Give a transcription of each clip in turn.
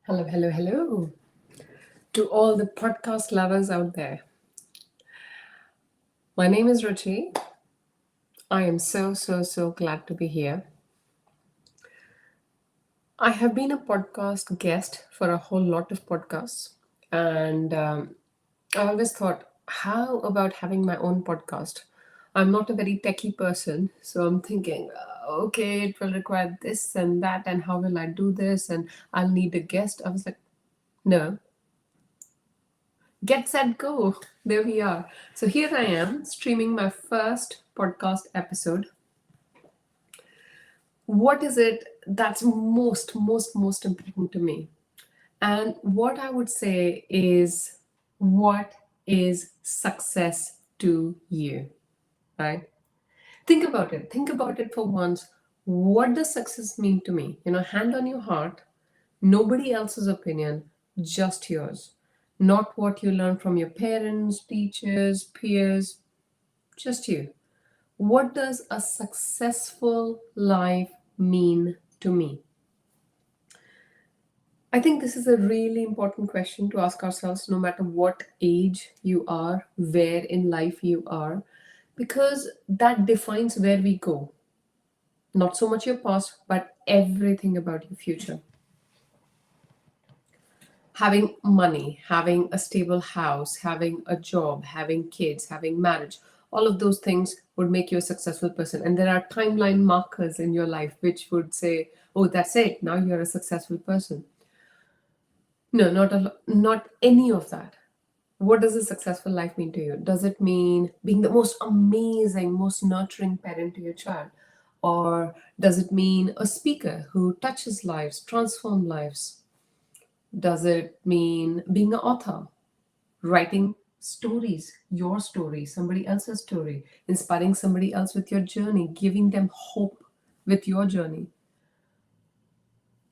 Hello, hello, hello to all the podcast lovers out there. My name is Ruchi. I am so glad to be here. I have been a podcast guest for a whole lot of podcasts, and I always thought, how about having my own podcast? I'm not a very techie person, so I'm thinking, okay, it will require this and that, and how will I do this? And I'll need a guest. I was like, no, get set go, there we are. So here I am streaming my first podcast episode. What is it that's most important to me? And what I would say is, what is success to you, right? Think about it for once. What does success mean to me? Hand on your heart. Nobody else's opinion, just yours. Not what you learn from your parents, teachers, peers, just you. What does a successful life mean to me? I think this is a really important question to ask ourselves, no matter what age you are, where in life you are, because that defines where we go. Not so much your past, but everything about your future. Having money, having a stable house, having a job, having kids, having marriage, all of those things would make you a successful person. And there are timeline markers in your life which would say, oh, that's it, now you're a successful person. No, not any of that. What does a successful life mean to you? Does it mean being the most amazing, most nurturing parent to your child? Or does it mean a speaker who touches lives, transform lives? Does it mean being an author, writing stories, your story, somebody else's story, inspiring somebody else with your journey, giving them hope with your journey?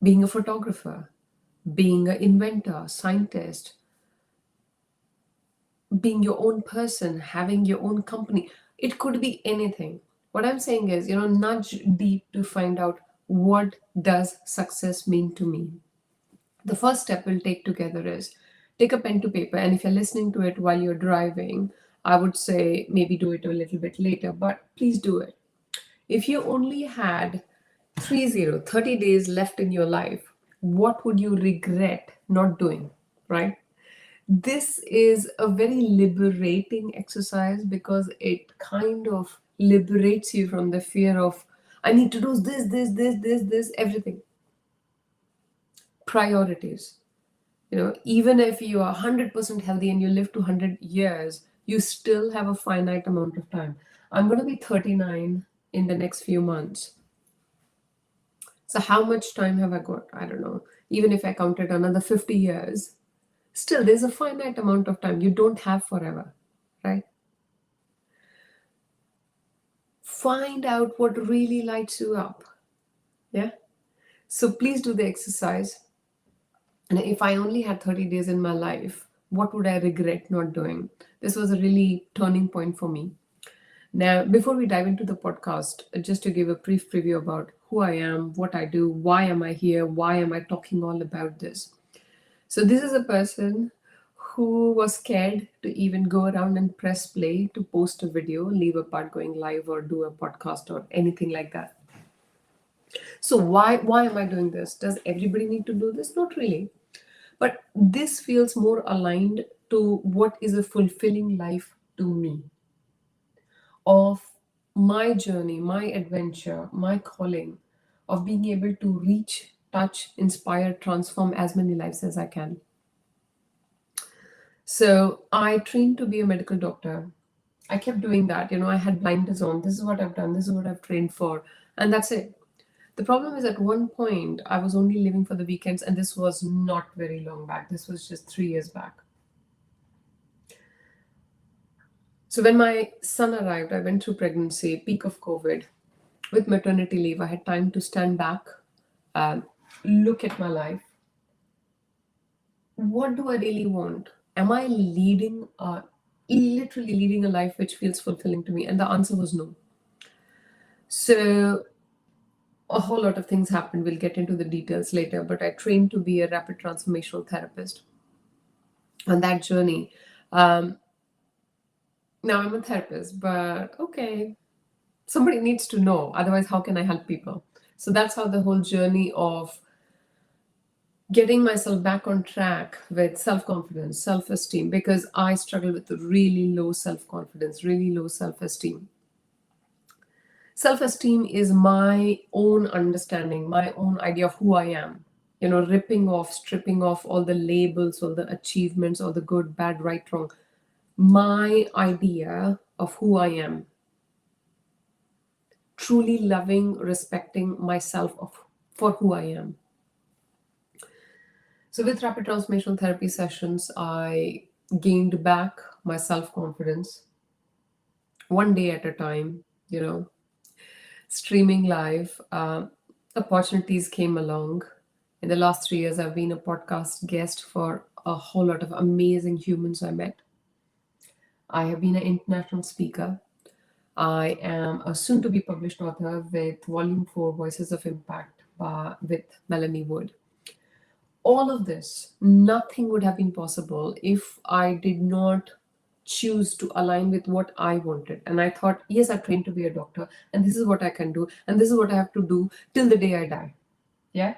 Being a photographer, being an inventor, scientist, being your own person, having your own company. It could be anything. What I'm saying is, nudge deep to find out, what does success mean to me? The first step we'll take together is take a pen to paper. And if you're listening to it while you're driving, I would say maybe do it a little bit later, but please do it. If you only had 30 days left in your life, what would you regret not doing, right? This is a very liberating exercise because it kind of liberates you from the fear of, I need to do this, everything. Priorities. Even if you are 100% healthy and you live to 100 years, you still have a finite amount of time. I'm going to be 39 in the next few months. So, how much time have I got? I don't know. Even if I counted another 50 years, still there's a finite amount of time. You don't have forever, right? Find out what really lights you up. Yeah. So, please do the exercise. And if I only had 30 days in my life, what would I regret not doing? This was a really turning point for me. Now, before we dive into the podcast, just to give a brief preview about who I am, what I do, why am I here, why am I talking all about this? So, this is a person who was scared to even go around and press play to post a video, leave a part going live, or do a podcast or anything like that. So, why am I doing this? Does everybody need to do this? Not really. But this feels more aligned to what is a fulfilling life to me, of my journey, my adventure, my calling, of being able to reach, touch, inspire, transform as many lives as I can. So I trained to be a medical doctor. I kept doing that. I had blinders on. This is what I've done. This is what I've trained for. And that's it. The problem is, at one point, I was only living for the weekends, and this was not very long back. This was just 3 years back. So when my son arrived, I went through pregnancy, peak of COVID. With maternity leave, I had time to stand back, um, look at my life. What do I really want? Am I literally leading a life which feels fulfilling to me? And the answer was no. So A whole lot of things happened. We'll get into the details later, but I trained to be a rapid transformational therapist. On that journey, um, now I'm a therapist, but okay, somebody needs to know. Otherwise, how can I help people? So that's how the whole journey of getting myself back on track with self confidence, self esteem, because I struggle with really low self confidence, really low self esteem. Self esteem is my own understanding, my own idea of who I am. Ripping off, stripping off all the labels, all the achievements, all the good, bad, right, wrong. My idea of who I am. Truly loving, respecting myself for who I am. So, with rapid transformational therapy sessions, I gained back my self confidence one day at a time, streaming live. Opportunities came along. In the last 3 years, I've been a podcast guest for a whole lot of amazing humans I met. I have been an international speaker. I am a soon to be published author with Volume 4 Voices of Impact with Melanie Wood. All of this, nothing would have been possible if I did not choose to align with what I wanted. And I thought, yes, I trained to be a doctor, and this is what I can do, and this is what I have to do till the day I die. Yeah?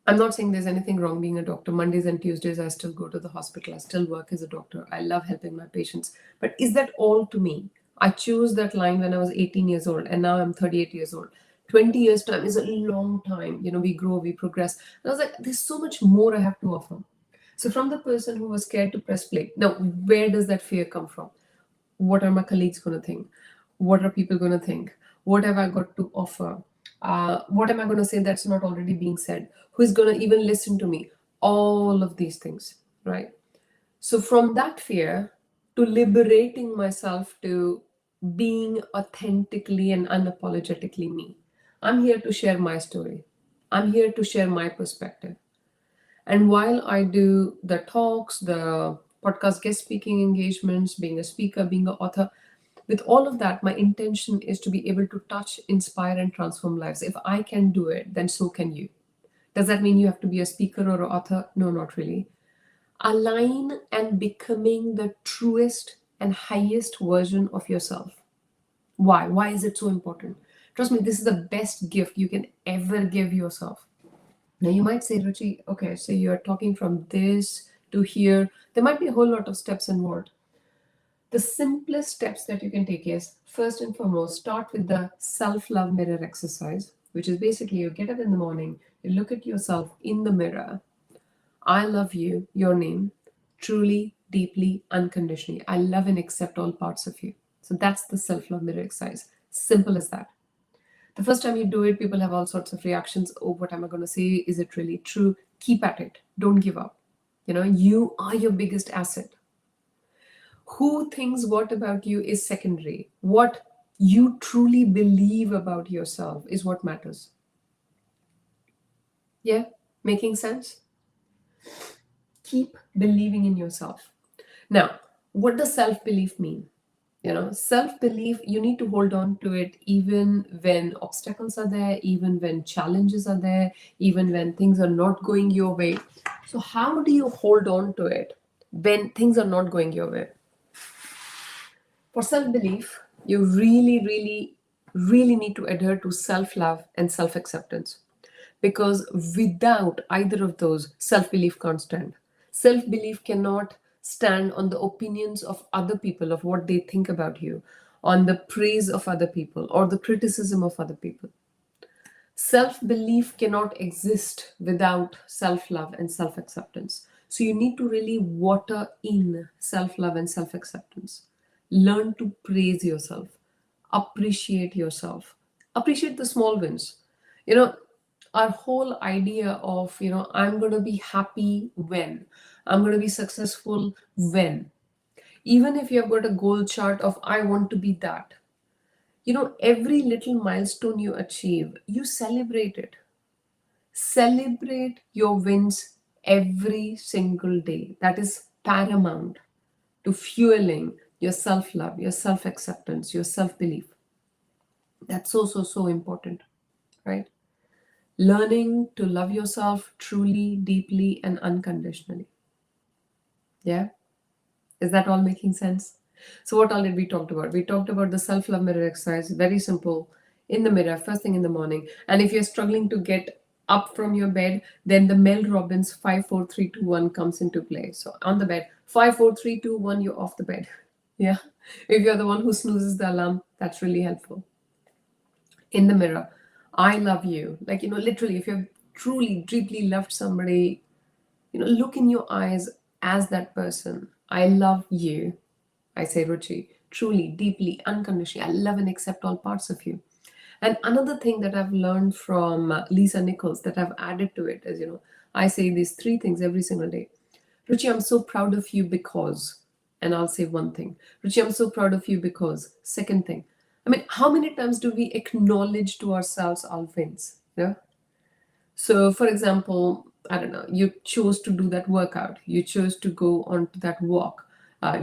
I'm not saying there's anything wrong being a doctor. Mondays and Tuesdays, I still go to the hospital. I still work as a doctor. I love helping my patients. But is that all to me? I chose that line when I was 18 years old, and now I'm 38 years old. 20 years' time is a long time. We grow, we progress. And I was like, there's so much more I have to offer. So, from the person who was scared to press play, now, where does that fear come from? What are my colleagues going to think? What are people going to think? What have I got to offer? What am I going to say that's not already being said? Who is going to even listen to me? All of these things, right? So, from that fear to liberating myself to being authentically and unapologetically me, I'm here to share my story. I'm here to share my perspective. And while I do the talks, the podcast guest speaking engagements, being a speaker, being an author, with all of that, my intention is to be able to touch, inspire, and transform lives. If I can do it, then so can you. Does that mean you have to be a speaker or an author? No, not really. Align and becoming the truest and highest version of yourself. Why? Why is it so important? Trust me, this is the best gift you can ever give yourself. Now, you might say, Ruchi, okay, so you're talking from this to here. There might be a whole lot of steps involved. The simplest steps that you can take is first and foremost, start with the self love mirror exercise, which is basically you get up in the morning, you look at yourself in the mirror. I love you, your name, truly, deeply, unconditionally. I love and accept all parts of you. So that's the self love mirror exercise. Simple as that. The first time you do it, people have all sorts of reactions. Oh, what am I going to say? Is it really true? Keep at it. Don't give up. You are your biggest asset. Who thinks what about you is secondary. What you truly believe about yourself is what matters. Yeah? Making sense? Keep believing in yourself. Now, what does self belief mean? Self belief, you need to hold on to it even when obstacles are there, even when challenges are there, even when things are not going your way. So, how do you hold on to it when things are not going your way? For self belief, you really, really, really need to adhere to self love and self acceptance. Because without either of those, self belief can't stand. Self belief cannot stand on the opinions of other people, of what they think about you, on the praise of other people, or the criticism of other people. Self belief cannot exist without self love and self acceptance. So you need to really water in self love and self acceptance. Learn to praise yourself, appreciate yourself, appreciate the small wins. You know, our whole idea of, I'm going to be happy when, I'm going to be successful when. Even if you have got a goal chart of, I want to be that, every little milestone you achieve, you celebrate it. Celebrate your wins every single day. That is paramount to fueling your self love, your self acceptance, your self belief. That's so, so, so important, right? Learning to love yourself truly, deeply, and unconditionally. Yeah? Is that all making sense? So, what all did we talk about? We talked about the self love mirror exercise, very simple, in the mirror, first thing in the morning. And if you're struggling to get up from your bed, then the Mel Robbins 5 4 3 2 1 comes into play. So, on the bed, 5 4 3 2 1, you're off the bed. Yeah. If you're the one who snoozes the alarm, that's really helpful. In the mirror, I love you. Like, literally, if you've truly, deeply loved somebody, look in your eyes as that person. I love you. I say, Ruchi, truly, deeply, unconditionally. I love and accept all parts of you. And another thing that I've learned from Lisa Nichols that I've added to it is, I say these three things every single day. Ruchi, I'm so proud of you because, and I'll say one thing. Ruchi, I'm so proud of you because, second thing. I mean, how many times do we acknowledge to ourselves our wins? Yeah. So, for example, I don't know, you chose to do that workout, you chose to go on to that walk,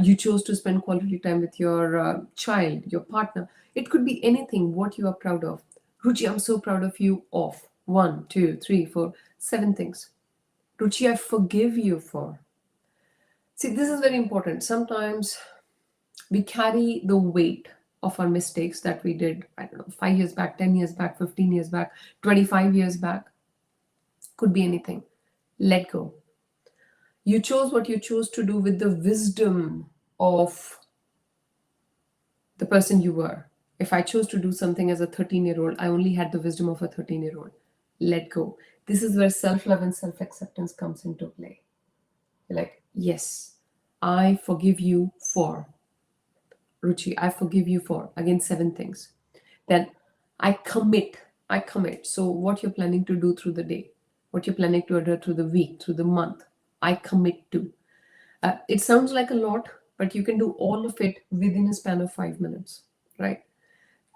you chose to spend quality time with your child, your partner. It could be anything what you are proud of. Ruchi, I'm so proud of you of one, two, three, four, seven things. Ruchi, I forgive you for. See, this is very important. Sometimes we carry the weight of our mistakes that we did, I don't know, 5 years back, 10 years back, 15 years back, 25 years back. Could be anything. Let go. You chose what you chose to do with the wisdom of the person you were. If I chose to do something as a 13-year-old, I only had the wisdom of a 13-year-old. Let go. This is where self love and self acceptance comes into play. You're like, yes, I forgive you for. Ruchi, I forgive you for. Again, seven things. Then I commit. I commit. So, what you're planning to do through the day, what you're planning to do through the week, through the month, I commit to. It sounds like a lot, but you can do all of it within a span of 5 minutes, right?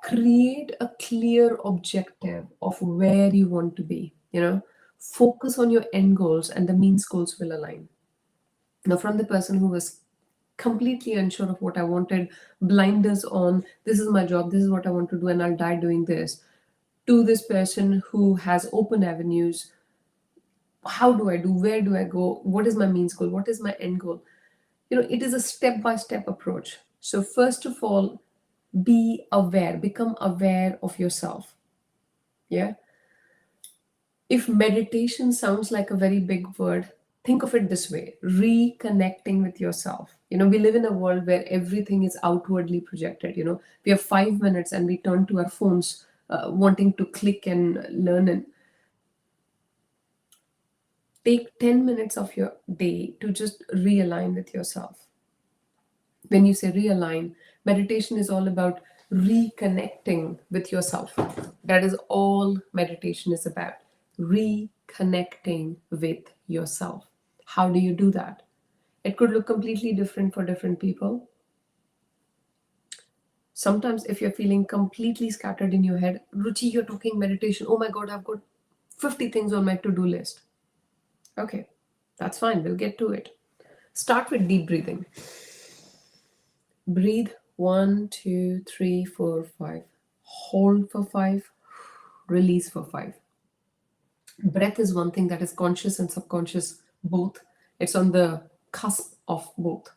Create a clear objective of where you want to be, focus on your end goals and the means goals will align. Now, from the person who was completely unsure of what I wanted, blinders on, this is my job, this is what I want to do, and I'll die doing this, to this person who has open avenues. How do I do? Where do I go? What is my means goal? What is my end goal? It is a step by step approach. So, first of all, be aware, become aware of yourself. Yeah. If meditation sounds like a very big word, think of it this way: reconnecting with yourself. We live in a world where everything is outwardly projected. We have 5 minutes and we turn to our phones, wanting to click and learn. And take 10 minutes of your day to just realign with yourself. When you say realign, meditation is all about reconnecting with yourself. That is all meditation is about. Reconnecting with yourself. How do you do that? It could look completely different for different people. Sometimes, if you're feeling completely scattered in your head, Ruchi, you're talking meditation. Oh my God, I've got 50 things on my to do list. Okay, that's fine. We'll get to it. Start with deep breathing. Breathe 1, 2, 3, 4, 5. Hold for 5. Release for 5. Breath is one thing that is conscious and subconscious both. It's on the cusp of both.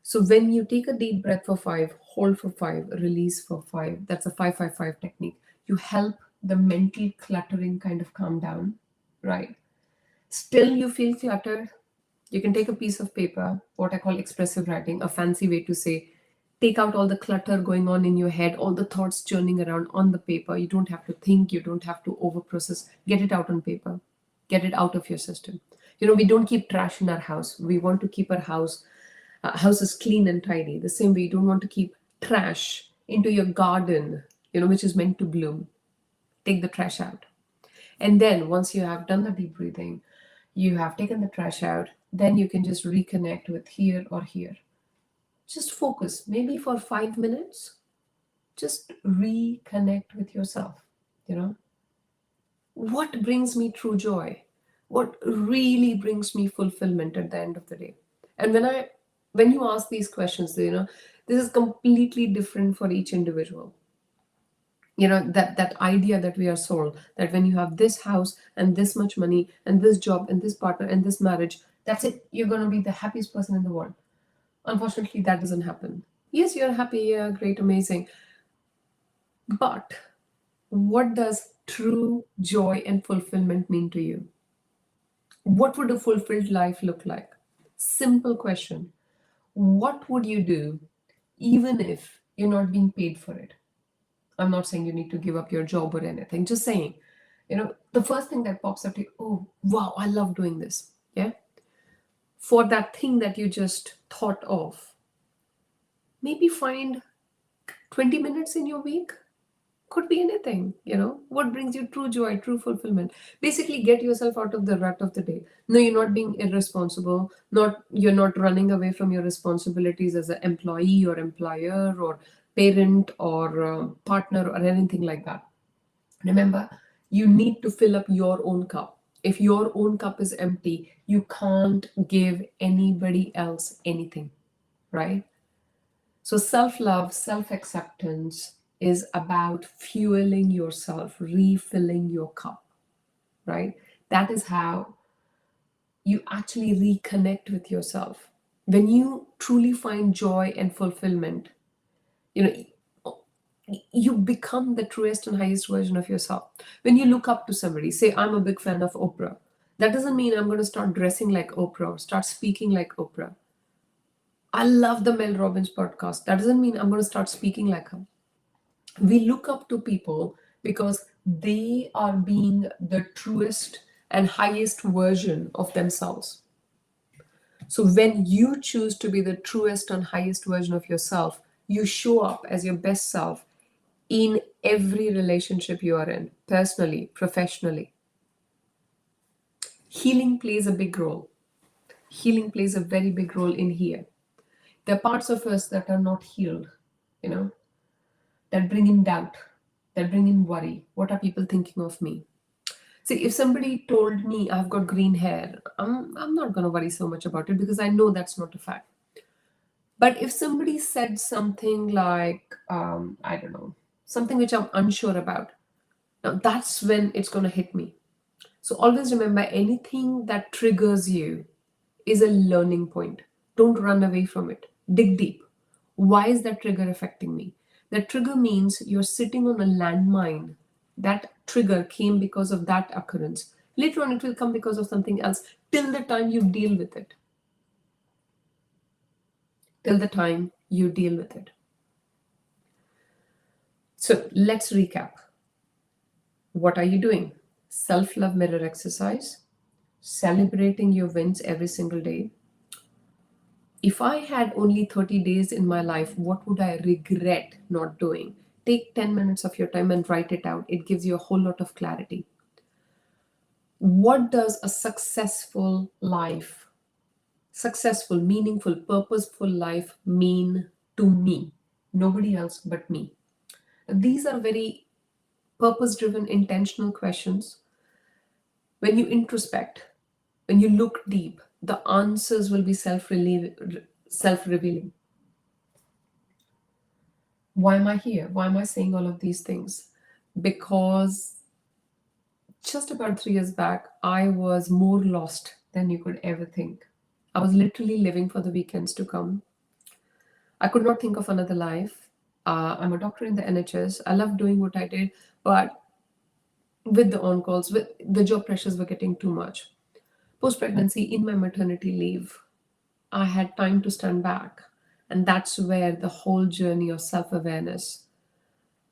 So when you take a deep breath for 5, hold for 5, release for 5, that's a 5-5-5 technique. You help the mental cluttering kind of calm down, right? Still you feel cluttered, you can take a piece of paper, what I call expressive writing, a fancy way to say, take out all the clutter going on in your head, all the thoughts churning around on the paper. You don't have to think, you don't have to over process. Get it out on paper, get it out of your system. We don't keep trash in our house. We want to keep our houses clean and tidy. The same way, you don't want to keep trash into your garden, which is meant to bloom. Take the trash out. And then once you have done the deep breathing, you have taken the trash out, then you can just reconnect with here or here. Just focus, maybe for 5 minutes. Just reconnect with yourself. You know, what brings me true joy? What really brings me fulfillment at the end of the day? And when you ask these questions, this is completely different for each individual. That idea that we are sold, that when you have this house and this much money and this job and this partner and this marriage, that's it, you're going to be the happiest person in the world. Unfortunately, that doesn't happen. Yes, you're happy, yeah, great, amazing, but what does true joy and fulfillment mean to you? What would a fulfilled life look like? Simple question. What would you do even if you're not being paid for it? I'm not saying you need to give up your job or anything, just saying, the first thing that pops up to you, oh, wow, I love doing this. Yeah. For that thing that you just thought of, maybe find 20 minutes in your week. Could be anything. What brings you true joy, true fulfillment. Basically, get yourself out of the rut of the day. No, you're not being irresponsible, you're not running away from your responsibilities as an employee or employer or parent or partner or anything like that. Remember, you need to fill up your own cup. If your own cup is empty, you can't give anybody else anything, right? So, self love, self acceptance is about fueling yourself, refilling your cup, right? That is how you actually reconnect with yourself. When you truly find joy and fulfillment, you know, you become the truest and highest version of yourself. When you look up to somebody, say, I'm a big fan of Oprah. That doesn't mean I'm going to start dressing like Oprah or start speaking like Oprah. I love the Mel Robbins podcast. That doesn't mean I'm going to start speaking like her. We look up to people because they are being the truest and highest version of themselves. So when you choose to be the truest and highest version of yourself, you show up as your best self in every relationship you are in, personally, professionally. Healing plays a big role. Healing plays a very big role in here. There are parts of us that are not healed, you know, that bring in doubt, that bring in worry. What are people thinking of me? See, if somebody told me I've got green hair, I'm not going to worry so much about it because I know that's not a fact. But if somebody said something like, I don't know, something which I'm unsure about, now that's when it's going to hit me. So always remember, anything that triggers you is a learning point. Don't run away from it. Dig deep. Why is that trigger affecting me? That trigger means you're sitting on a landmine. That trigger came because of that occurrence. Later on, it will come because of something else till the time you deal with it. Till the time you deal with it. So let's recap. What are you doing? Self love mirror exercise, celebrating your wins every single day. If I had only 30 days in my life, what would I regret not doing? Take 10 minutes of your time and write it out. It gives you a whole lot of clarity. What does a successful, meaningful, purposeful life mean to me? Nobody else but me. These are very purpose driven, intentional questions. When you introspect, when you look deep, the answers will be self-revealing. Why am I here? Why am I saying all of these things? Because just about 3 years back, I was more lost than you could ever think. I was literally living for the weekends to come. I could not think of another life. I'm a doctor in the NHS. I love doing what I did, but with the on calls, with the job pressures were getting too much. Post pregnancy, in my maternity leave, I had time to stand back. And that's where the whole journey of self awareness,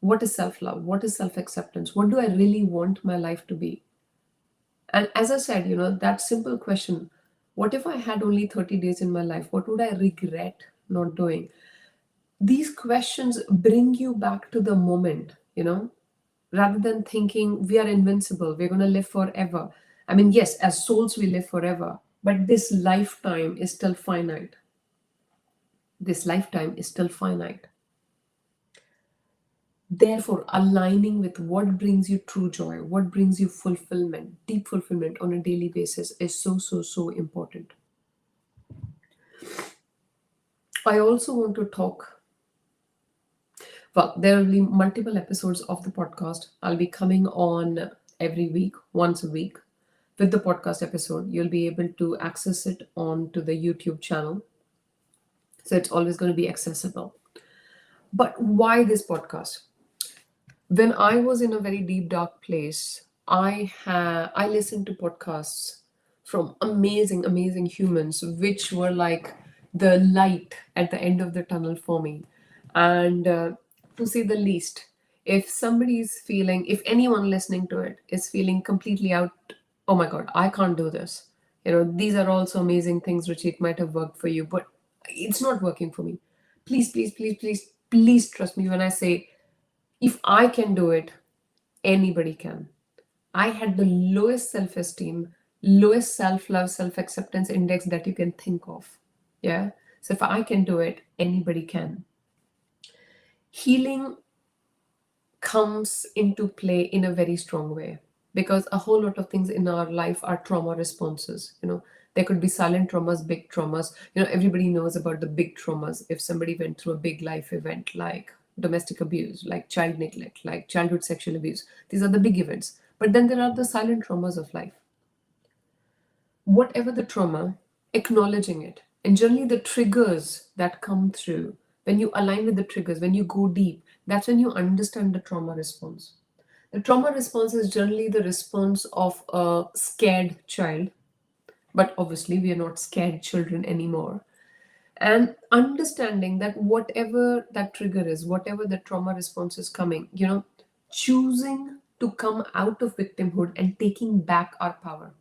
what is self love? What is self acceptance? What do I really want my life to be? And as I said, that simple question, what if I had only 30 days in my life? What would I regret not doing? These questions bring you back to the moment, rather than thinking we are invincible, we're going to live forever. I mean, yes, as souls, we live forever, but this lifetime is still finite. This lifetime is still finite. Therefore, aligning with what brings you true joy, what brings you fulfillment, deep fulfillment on a daily basis is so, so, so important. I also want to talk Well, there will be multiple episodes of the podcast. I'll be coming on every week, once a week, with the podcast episode. You'll be able to access it onto the YouTube channel. So it's always going to be accessible. But why this podcast? When I was in a very deep dark place, I listened to podcasts from amazing humans, which were like the light at the end of the tunnel for me. And to say the least, if somebody is feeling, if anyone listening to it is feeling completely out, oh my God, I can't do this. These are also amazing things, Ruchi. It might have worked for you, but it's not working for me. Please trust me when I say, if I can do it, anybody can. I had the lowest self esteem, lowest self love, self acceptance index that you can think of. Yeah. So if I can do it, anybody can. Healing comes into play in a very strong way because a whole lot of things in our life are trauma responses. There could be silent traumas, big traumas. Everybody knows about the big traumas. If somebody went through a big life event like domestic abuse, like child neglect, like childhood sexual abuse, these are the big events. But then there are the silent traumas of life. Whatever the trauma, acknowledging it. And generally, the triggers that come through, when you align with the triggers, when you go deep, that's when you understand the trauma response. The trauma response is generally the response of a scared child, but obviously, we are not scared children anymore. And understanding that whatever that trigger is, whatever the trauma response is coming, choosing to come out of victimhood and taking back our power.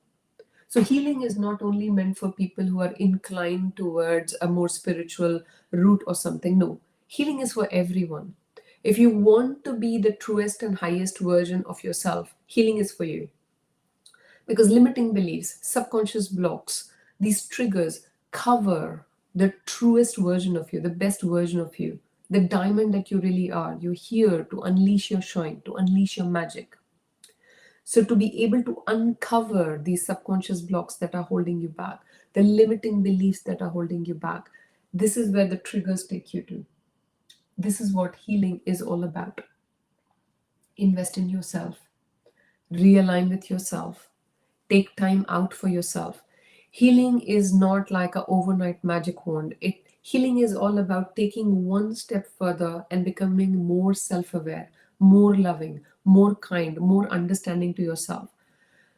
So, healing is not only meant for people who are inclined towards a more spiritual route or something. No, healing is for everyone. If you want to be the truest and highest version of yourself, healing is for you. Because limiting beliefs, subconscious blocks, these triggers cover the truest version of you, the best version of you, the diamond that you really are. You're here to unleash your shine, to unleash your magic. So, to be able to uncover these subconscious blocks that are holding you back, the limiting beliefs that are holding you back, this is where the triggers take you to. This is what healing is all about. Invest in yourself, realign with yourself, take time out for yourself. Healing is not like an overnight magic wand. Healing is all about taking one step further and becoming more self-aware, more loving, more kind, more understanding to yourself.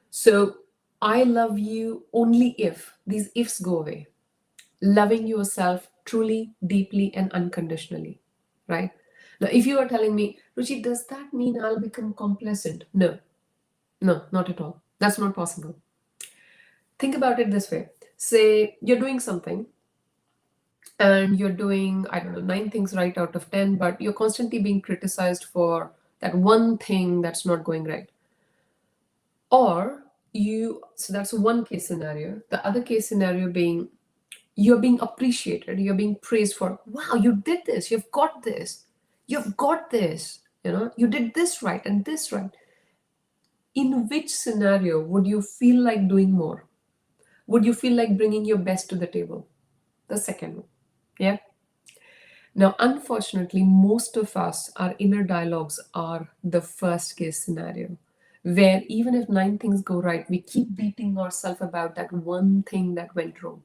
So, I love you only if these ifs go away. Loving yourself truly, deeply, and unconditionally, right? Now, if you are telling me, Ruchi, does that mean I'll become complacent? No, no, not at all. That's not possible. Think about it this way. Say you're doing something and you're doing, I don't know, 9 things right out of 10, but you're constantly being criticized for that one thing that's not going right. Or so that's one case scenario. The other case scenario being you're being appreciated, you're being praised for, wow, you did this, you've got this, you did this right and this right. In which scenario would you feel like doing more? Would you feel like bringing your best to the table? The second one. Yeah. Now, unfortunately, most of us, our inner dialogues are the first case scenario, where even if 9 things go right, we keep beating ourselves about that one thing that went wrong.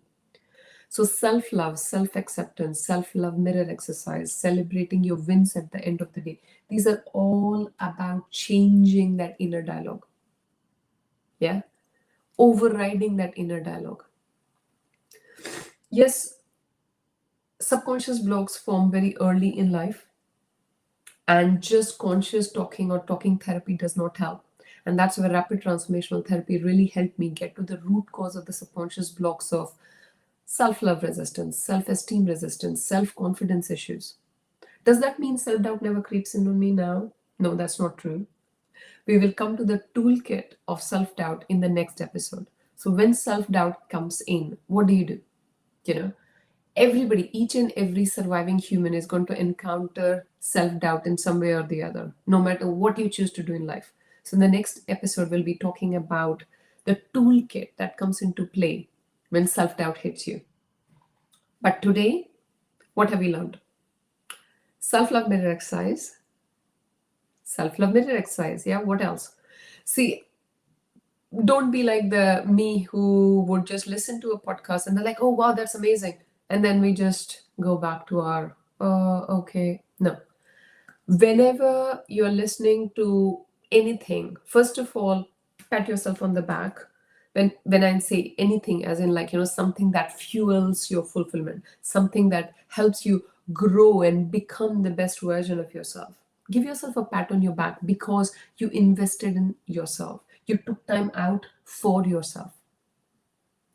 So, self love, self acceptance, self love mirror exercise, celebrating your wins at the end of the day, these are all about changing that inner dialogue. Yeah. Overriding that inner dialogue. Yes, subconscious blocks form very early in life, and just conscious talking or talking therapy does not help. And that's where rapid transformational therapy really helped me get to the root cause of the subconscious blocks of self love resistance, self esteem resistance, self confidence issues. Does that mean self doubt never creeps in on me now? No, that's not true. We will come to the toolkit of self doubt in the next episode. So, when self doubt comes in, what do? You know, everybody, each and every surviving human is going to encounter self doubt in some way or the other, no matter what you choose to do in life. So, in the next episode, we'll be talking about the toolkit that comes into play when self doubt hits you. But today, what have we learned? Self love mirror exercise. Self love mirror exercise. Yeah, what else? See, don't be like the me who would just listen to a podcast and they're like, oh, wow, that's amazing. And then we just go back to our, okay. No. Whenever you're listening to anything, first of all, pat yourself on the back. When I say anything, as in like, something that fuels your fulfillment, something that helps you grow and become the best version of yourself. Give yourself a pat on your back because you invested in yourself. You took time out for yourself.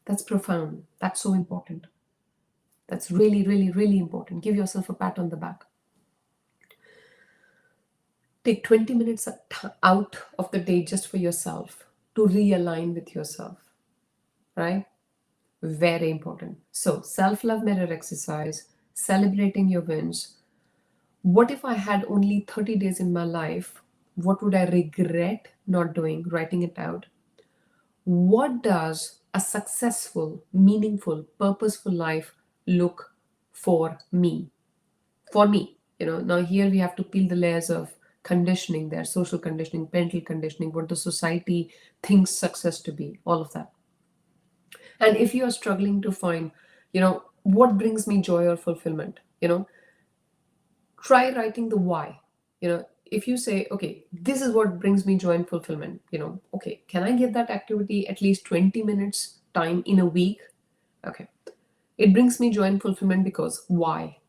That's profound. That's so important. That's really, really, really important. Give yourself a pat on the back. Take 20 minutes out of the day just for yourself to realign with yourself, right? Very important. So, self love mirror exercise, celebrating your wins. What if I had only 30 days in my life? What would I regret not doing? Writing it out. What does a successful, meaningful, purposeful life look for me? For me, now here we have to peel the layers of conditioning there, social conditioning, mental conditioning, what the society thinks success to be, all of that. And if you are struggling to find, what brings me joy or fulfillment, try writing the why. If you say, okay, this is what brings me joy and fulfillment, okay, can I give that activity at least 20 minutes time in a week? Okay, it brings me joy and fulfillment because why?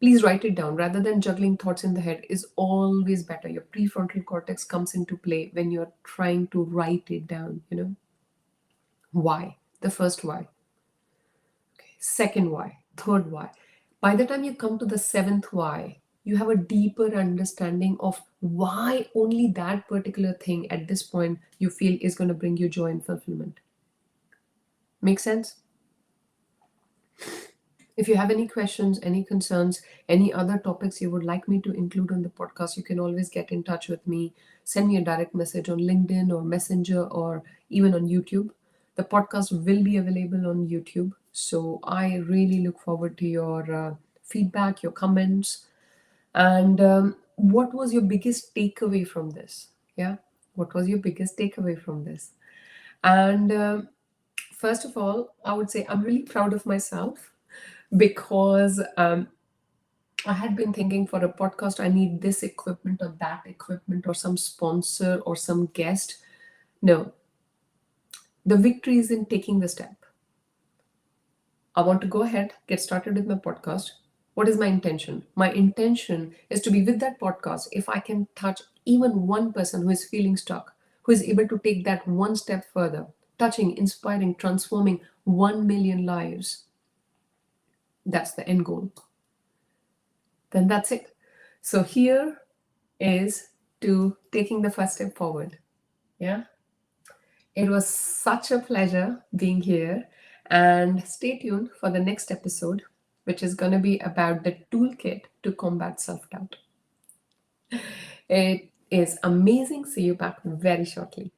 Please write it down. Rather than juggling thoughts in the head is always better. Your prefrontal cortex comes into play when you're trying to write it down. Why? The first why. Okay. Second why. Third why. By the time you come to the seventh why, you have a deeper understanding of why only that particular thing at this point you feel is going to bring you joy and fulfillment. Make sense? If you have any questions, any concerns, any other topics you would like me to include on the podcast, you can always get in touch with me. Send me a direct message on LinkedIn or Messenger or even on YouTube. The podcast will be available on YouTube. So I really look forward to your feedback, your comments. And what was your biggest takeaway from this? Yeah. What was your biggest takeaway from this? And first of all, I would say I'm really proud of myself because I had been thinking for a podcast, I need this equipment or that equipment or some sponsor or some guest. No, the victory is in taking the step. I want to go ahead, get started with my podcast. What is my intention? My intention is to be with that podcast. If I can touch even one person who is feeling stuck, who is able to take that one step further, touching, inspiring, transforming 1 million lives, that's the end goal. Then that's it. So here is to taking the first step forward. Yeah. It was such a pleasure being here. And stay tuned for the next episode, which is going to be about the toolkit to combat self doubt. It is amazing. See you back very shortly.